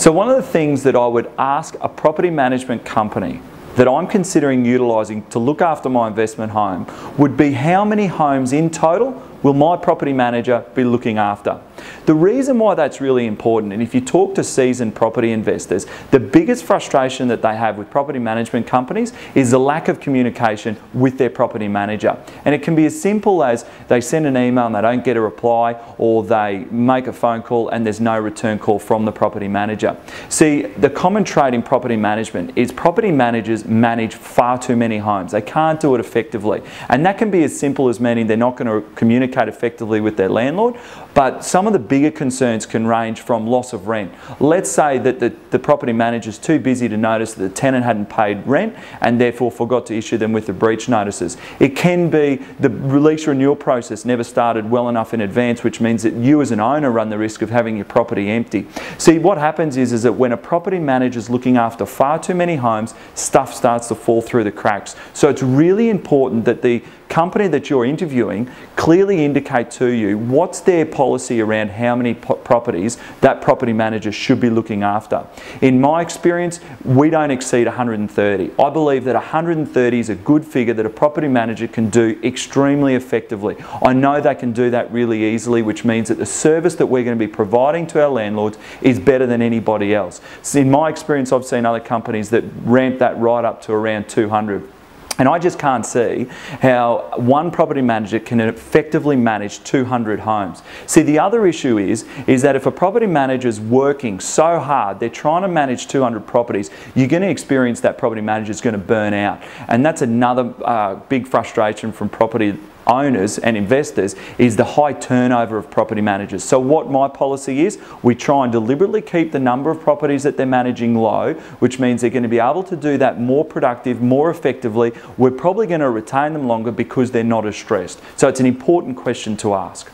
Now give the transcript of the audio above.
So one of the things that I would ask a property management company that I'm considering utilising to look after my investment home would be, how many homes in total will my property manager be looking after? The reason why that's really important, and if you talk to seasoned property investors, the biggest frustration that they have with property management companies is the lack of communication with their property manager. And it can be as simple as they send an email and they don't get a reply, or they make a phone call and there's no return call from the property manager. See, the common trait in property management is property managers manage far too many homes. They can't do it effectively. And that can be as simple as meaning they're not going to communicate effectively with their landlord, but some of the bigger concerns can range from loss of rent. Let's say that the property manager is too busy to notice that the tenant hadn't paid rent and therefore forgot to issue them with the breach notices. It can be the release renewal process never started well enough in advance, which means that you as an owner run the risk of having your property empty. See, what happens is that when a property manager is looking after far too many homes, stuff starts to fall through the cracks. So it's really important that the company that you're interviewing clearly indicate to you what's their policy around how many properties that property manager should be looking after. In my experience, we don't exceed 130. I believe that 130 is a good figure that a property manager can do extremely effectively. I know they can do that really easily, which means that the service that we're going to be providing to our landlords is better than anybody else. So in my experience, I've seen other companies that ramp that right up to around 200. And I just can't see how one property manager can effectively manage 200 homes. See, the other issue is that if a property manager is working so hard, they're trying to manage 200 properties, you're going to experience that property manager is going to burn out. And that's another big frustration from property owners and investors, is the high turnover of property managers. So what my policy is, we try and deliberately keep the number of properties that they're managing low, which means they're going to be able to do that more productive, more effectively. We're probably going to retain them longer because they're not as stressed. So it's an important question to ask.